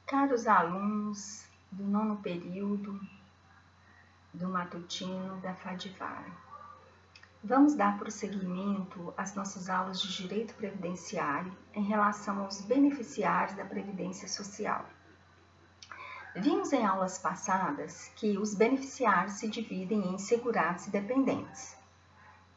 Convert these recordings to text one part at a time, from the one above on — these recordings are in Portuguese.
Caros alunos do 9º período do matutino da Fadivar, vamos dar prosseguimento às nossas aulas de Direito Previdenciário em relação aos beneficiários da Previdência Social. Vimos em aulas passadas que os beneficiários se dividem em segurados e dependentes.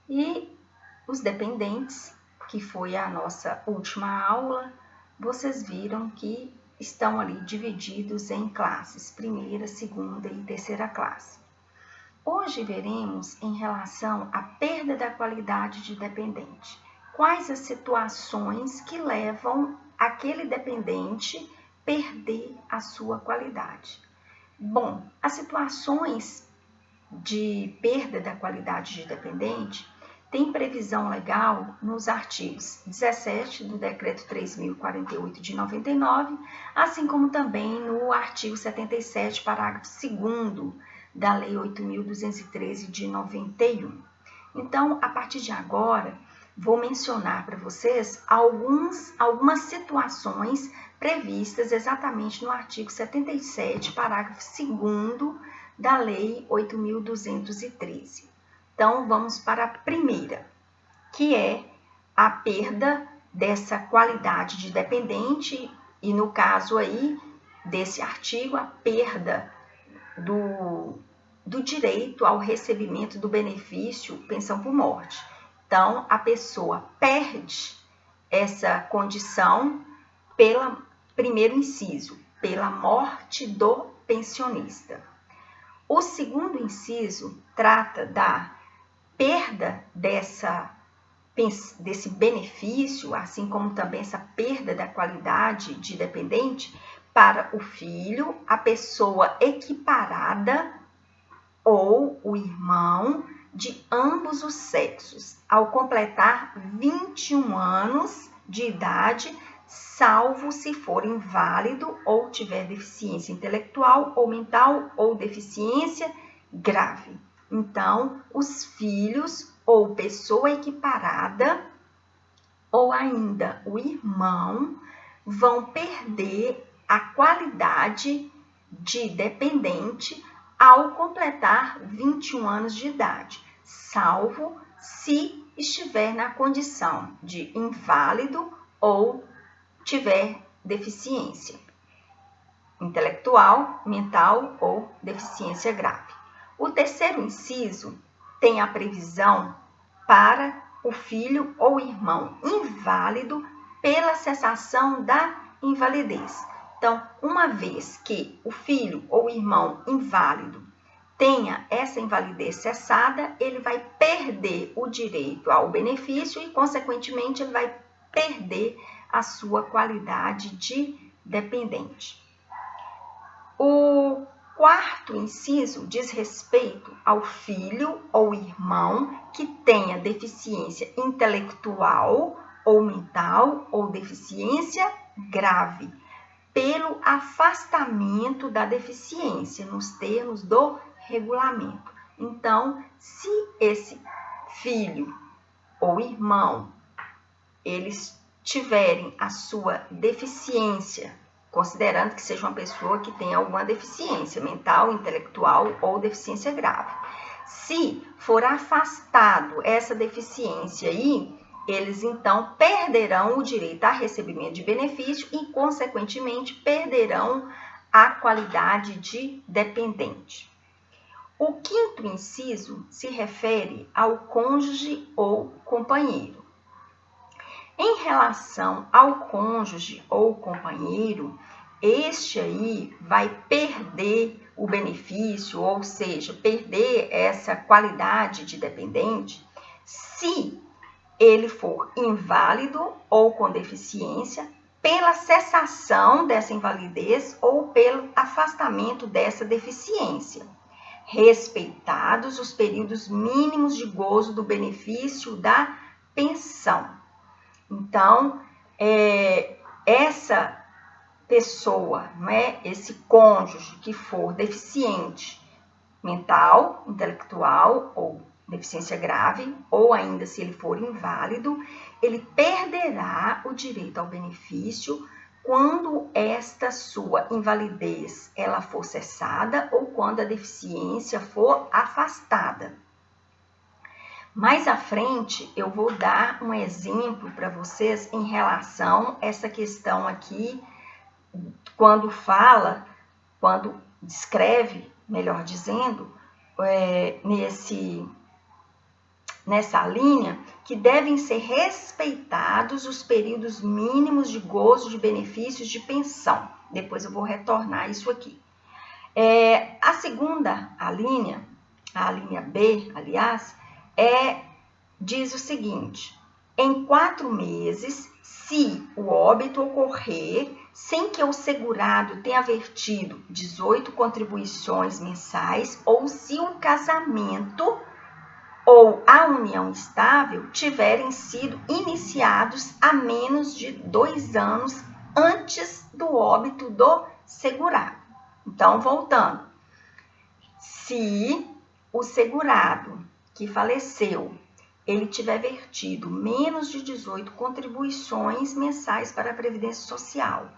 E os dependentes, que foi a nossa última aula, vocês viram que estão ali divididos em classes, primeira, segunda e terceira classe. Hoje veremos em relação à perda da qualidade de dependente. Quais as situações que levam aquele dependente perder a sua qualidade? Bom, as situações de perda da qualidade de dependente tem previsão legal nos artigos 17 do Decreto 3.048 de 99, assim como também no artigo 77, parágrafo 2º da Lei 8.213 de 91. Então, a partir de agora, vou mencionar para vocês algumas situações previstas exatamente no artigo 77, parágrafo 2º da Lei 8.213. Então, vamos para a primeira, que é a perda dessa qualidade de dependente e, no caso aí, desse artigo, a perda do direito ao recebimento do benefício pensão por morte. Então, a pessoa perde essa condição pelo primeiro inciso, pela morte do pensionista. O segundo inciso trata da perda desse benefício, assim como também essa perda da qualidade de dependente para o filho, a pessoa equiparada ou o irmão de ambos os sexos, ao completar 21 anos de idade, salvo se for inválido ou tiver deficiência intelectual ou mental ou deficiência grave. Então, os filhos ou pessoa equiparada ou ainda o irmão vão perder a qualidade de dependente ao completar 21 anos de idade, salvo se estiver na condição de inválido ou tiver deficiência intelectual, mental ou deficiência grave. O terceiro inciso tem a previsão para o filho ou irmão inválido pela cessação da invalidez. Então, uma vez que o filho ou irmão inválido tenha essa invalidez cessada, ele vai perder o direito ao benefício e, consequentemente, ele vai perder a sua qualidade de dependente. O quarto inciso diz respeito ao filho ou irmão que tenha deficiência intelectual ou mental ou deficiência grave, pelo afastamento da deficiência nos termos do regulamento. Então, se esse filho ou irmão, eles tiverem a sua deficiência, considerando que seja uma pessoa que tenha alguma deficiência mental, intelectual ou deficiência grave. Se for afastado essa deficiência aí, eles então perderão o direito a recebimento de benefício e, consequentemente, perderão a qualidade de dependente. O quinto inciso se refere ao cônjuge ou companheiro. Em relação ao cônjuge ou companheiro, este aí vai perder o benefício, ou seja, perder essa qualidade de dependente, se ele for inválido ou com deficiência, pela cessação dessa invalidez ou pelo afastamento dessa deficiência, respeitados os períodos mínimos de gozo do benefício da pensão. Então, essa pessoa, esse cônjuge que for deficiente mental, intelectual ou deficiência grave, ou ainda se ele for inválido, ele perderá o direito ao benefício quando esta sua invalidez ela for cessada ou quando a deficiência for afastada. Mais à frente, eu vou dar um exemplo para vocês em relação a essa questão aqui, quando descreve, melhor dizendo, nessa linha, que devem ser respeitados os períodos mínimos de gozo de benefícios de pensão. Depois eu vou retornar isso aqui. A segunda, a linha B, aliás, diz o seguinte: em 4 meses, se o óbito ocorrer sem que o segurado tenha vertido 18 contribuições mensais ou se o casamento ou a união estável tiverem sido iniciados há menos de 2 anos antes do óbito do segurado. Então, voltando, se o segurado que faleceu, ele tiver vertido menos de 18 contribuições mensais para a Previdência Social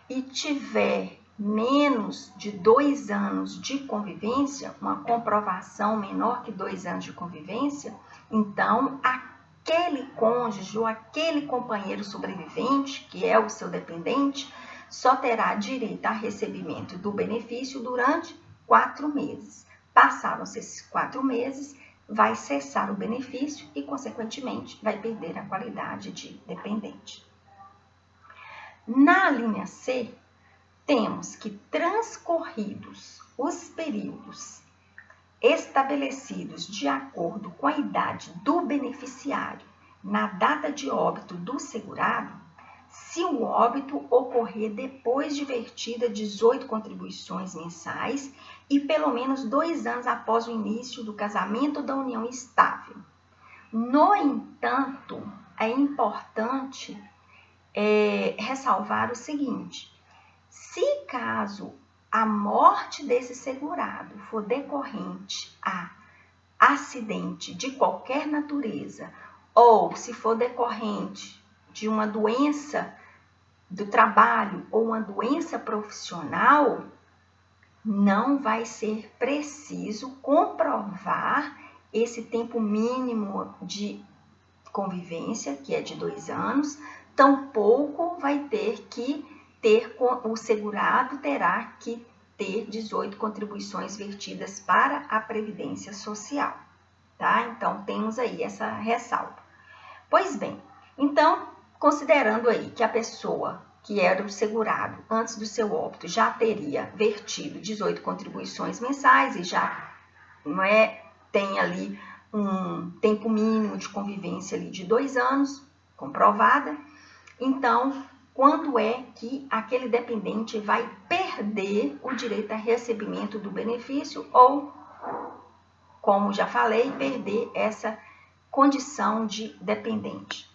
e tiver menos de 2 anos de convivência, uma comprovação menor que 2 anos de convivência, então aquele cônjuge ou aquele companheiro sobrevivente, que é o seu dependente, só terá direito a recebimento do benefício durante 4 meses. Passaram-se esses 4 meses, vai cessar o benefício e, consequentemente, vai perder a qualidade de dependente. Na linha C, temos que, transcorridos os períodos estabelecidos de acordo com a idade do beneficiário na data de óbito do segurado, se o óbito ocorrer depois de vertida 18 contribuições mensais e pelo menos 2 anos após o início do casamento ou da união estável. No entanto, é importante ressalvar o seguinte: se caso a morte desse segurado for decorrente a acidente de qualquer natureza ou se for decorrente de uma doença do trabalho ou uma doença profissional, não vai ser preciso comprovar esse tempo mínimo de convivência, que é de 2 anos, tampouco vai ter que o segurado terá que ter 18 contribuições vertidas para a Previdência Social, tá? Então, temos aí essa ressalva. Pois bem, então, considerando aí que a pessoa que era o segurado antes do seu óbito já teria vertido 18 contribuições mensais e já tem ali um tempo mínimo de convivência ali de 2 anos, comprovada, então, quando é que aquele dependente vai perder o direito a recebimento do benefício ou, como já falei, perder essa condição de dependente?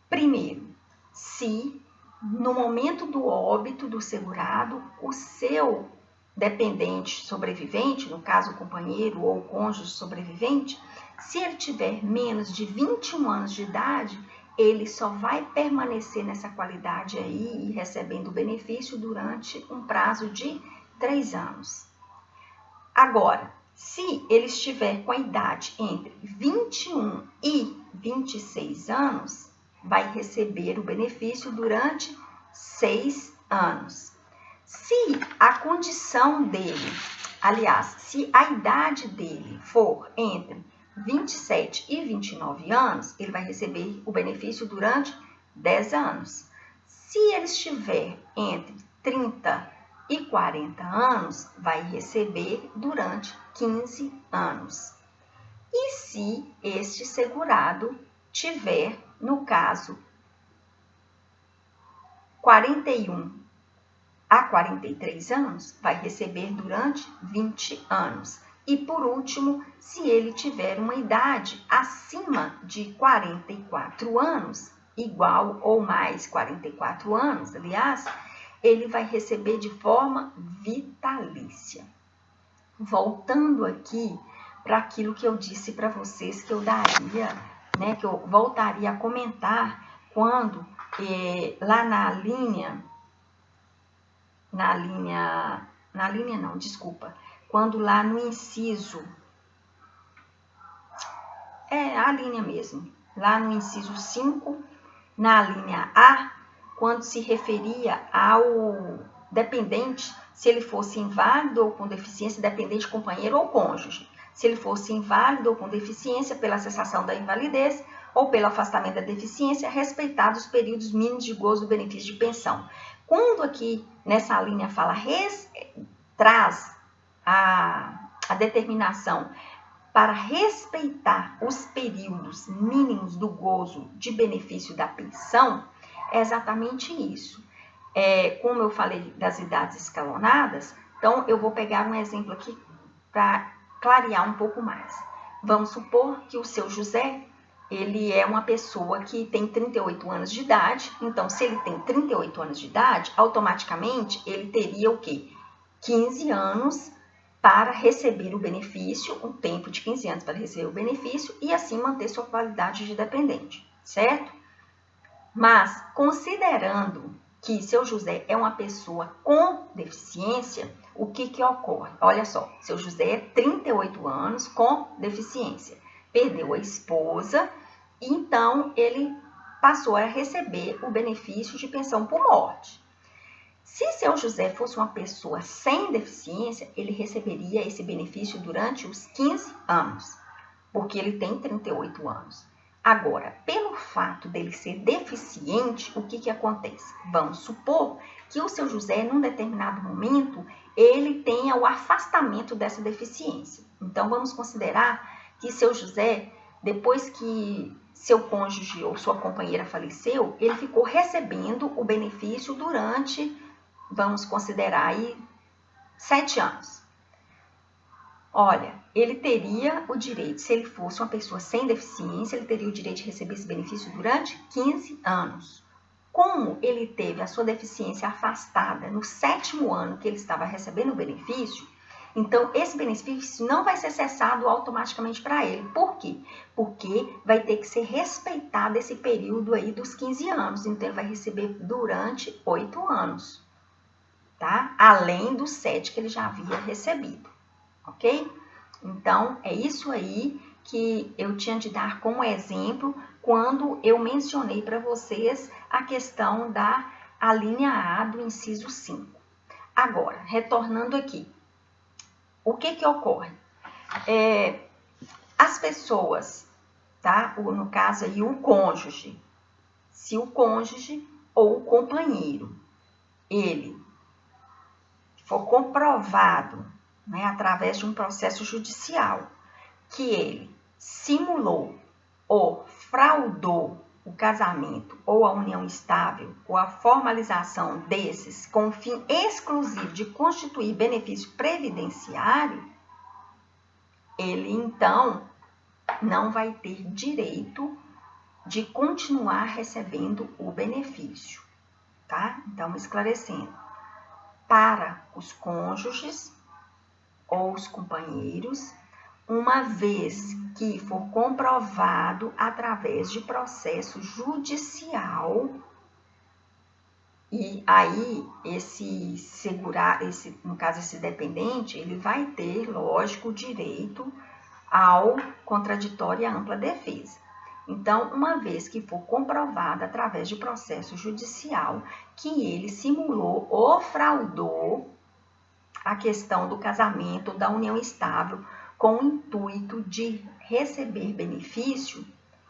Primeiro, se no momento do óbito do segurado, o seu dependente sobrevivente, no caso o companheiro ou o cônjuge sobrevivente, se ele tiver menos de 21 anos de idade, ele só vai permanecer nessa qualidade aí, recebendo o benefício durante um prazo de 3 anos. Agora, se ele estiver com a idade entre 21 e 26 anos, vai receber o benefício durante 6 anos. Se a condição dele, aliás, se a idade dele for entre 27 e 29 anos, ele vai receber o benefício durante 10 anos. Se ele estiver entre 30 e 40 anos, vai receber durante 15 anos. E se este segurado tiver, no caso, 41 a 43 anos, vai receber durante 20 anos. E, por último, se ele tiver uma idade acima de 44 anos, igual ou mais 44 anos, aliás, ele vai receber de forma vitalícia. Voltando aqui para aquilo que eu disse para vocês que eu daria, que eu voltaria a comentar quando lá na linha quando lá no inciso, a linha mesmo, lá no inciso 5, na linha A, quando se referia ao dependente, se ele fosse inválido ou com deficiência, dependente, companheiro ou cônjuge. Se ele fosse inválido ou com deficiência pela cessação da invalidez ou pelo afastamento da deficiência, respeitados os períodos mínimos de gozo do benefício de pensão. Quando aqui nessa linha fala, traz a determinação para respeitar os períodos mínimos do gozo de benefício da pensão, é exatamente isso. Como eu falei das idades escalonadas, então eu vou pegar um exemplo aqui para clarear um pouco mais. Vamos supor que o seu José, ele é uma pessoa que tem 38 anos de idade, então se ele tem 38 anos de idade, automaticamente ele teria o quê? 15 anos para receber o benefício, um tempo de 15 anos para receber o benefício e assim manter sua qualidade de dependente, certo? Mas, considerando que seu José é uma pessoa com deficiência, o que ocorre? Olha só, seu José é 38 anos com deficiência, perdeu a esposa, então ele passou a receber o benefício de pensão por morte. Se seu José fosse uma pessoa sem deficiência, ele receberia esse benefício durante os 15 anos, porque ele tem 38 anos. Agora, pelo fato dele ser deficiente, o que acontece? Vamos supor que o seu José, num determinado momento, ele tenha o afastamento dessa deficiência. Então, vamos considerar que seu José, depois que seu cônjuge ou sua companheira faleceu, ele ficou recebendo o benefício durante, vamos considerar aí, 7 anos. Olha, ele teria o direito, se ele fosse uma pessoa sem deficiência, ele teria o direito de receber esse benefício durante 15 anos. Como ele teve a sua deficiência afastada no 7º ano que ele estava recebendo o benefício, então esse benefício não vai ser cessado automaticamente para ele. Por quê? Porque vai ter que ser respeitado esse período aí dos 15 anos, então ele vai receber durante 8 anos, tá? Além dos 7 que ele já havia recebido. Ok? Então, é isso aí que eu tinha de dar como exemplo quando eu mencionei para vocês a questão da linha A do inciso 5. Agora, retornando aqui, o que ocorre? As pessoas, tá? No caso aí, o cônjuge, se o cônjuge ou o companheiro, ele for comprovado, através de um processo judicial, que ele simulou ou fraudou o casamento ou a união estável ou a formalização desses com o fim exclusivo de constituir benefício previdenciário, ele então não vai ter direito de continuar recebendo o benefício, tá? Então, esclarecendo, para os cônjuges ou os companheiros, uma vez que for comprovado através de processo judicial, e aí no caso esse dependente, ele vai ter, lógico, direito ao contraditório e à ampla defesa. Então, uma vez que for comprovado através de processo judicial que ele simulou ou fraudou a questão do casamento ou da união estável com o intuito de receber benefício,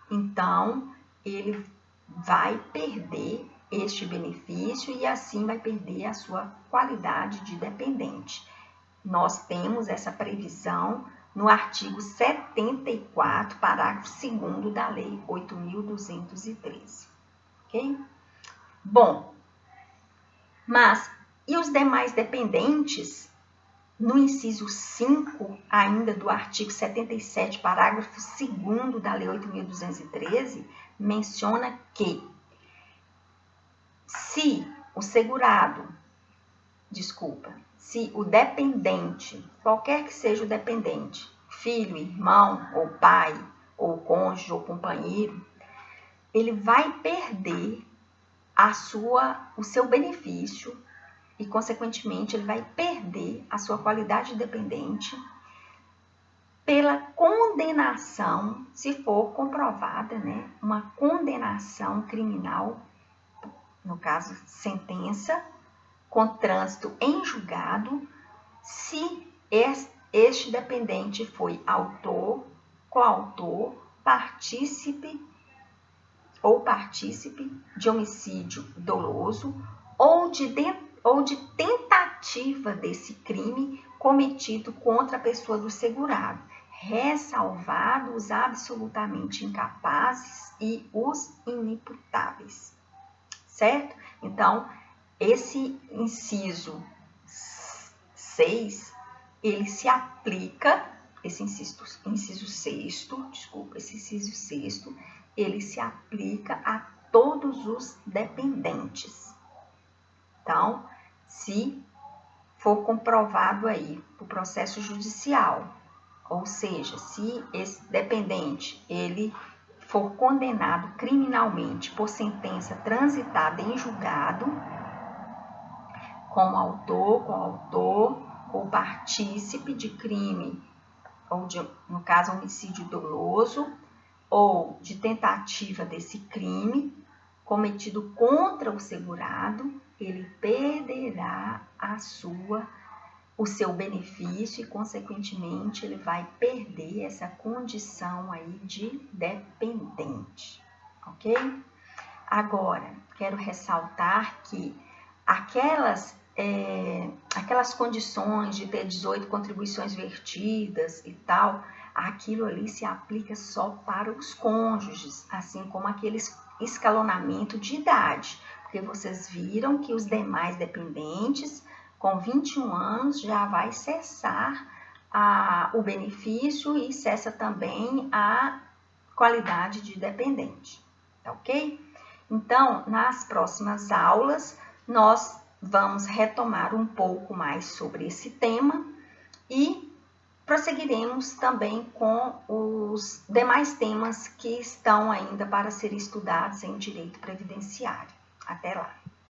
então ele vai perder este benefício e assim vai perder a sua qualidade de dependente. Nós temos essa previsão no artigo 74, parágrafo 2º da Lei 8.213. Ok? Bom, mas e os demais dependentes? No inciso 5, ainda do artigo 77, parágrafo 2º da Lei 8.213, menciona que se o dependente, qualquer que seja o dependente, filho, irmão, ou pai, ou cônjuge, ou companheiro, ele vai perder o seu benefício e, consequentemente, ele vai perder a sua qualidade de dependente pela condenação, se for comprovada, né, uma condenação criminal, no caso, sentença, com trânsito em julgado, se este dependente foi autor, coautor, partícipe de homicídio doloso ou de tentativa desse crime cometido contra a pessoa do segurado, ressalvados os absolutamente incapazes e os inimputáveis, certo? Então, esse inciso 6, ele se aplica, esse inciso sexto, ele se aplica a todos os dependentes. Então, se for comprovado aí o processo judicial, ou seja, se esse dependente ele for condenado criminalmente por sentença transitada em julgado, como autor, coautor ou partícipe de crime, ou de, no caso, homicídio doloso, ou de tentativa desse crime cometido contra o segurado, ele perderá o seu benefício e, consequentemente, ele vai perder essa condição aí de dependente, ok? Agora, quero ressaltar que aquelas condições de ter 18 contribuições vertidas e tal, aquilo ali se aplica só para os cônjuges, assim como aqueles escalonamento de idade, porque vocês viram que os demais dependentes com 21 anos já vai cessar o benefício e cessa também a qualidade de dependente, tá ok? Então, nas próximas aulas, nós vamos retomar um pouco mais sobre esse tema e prosseguiremos também com os demais temas que estão ainda para ser estudados em direito previdenciário. Até lá!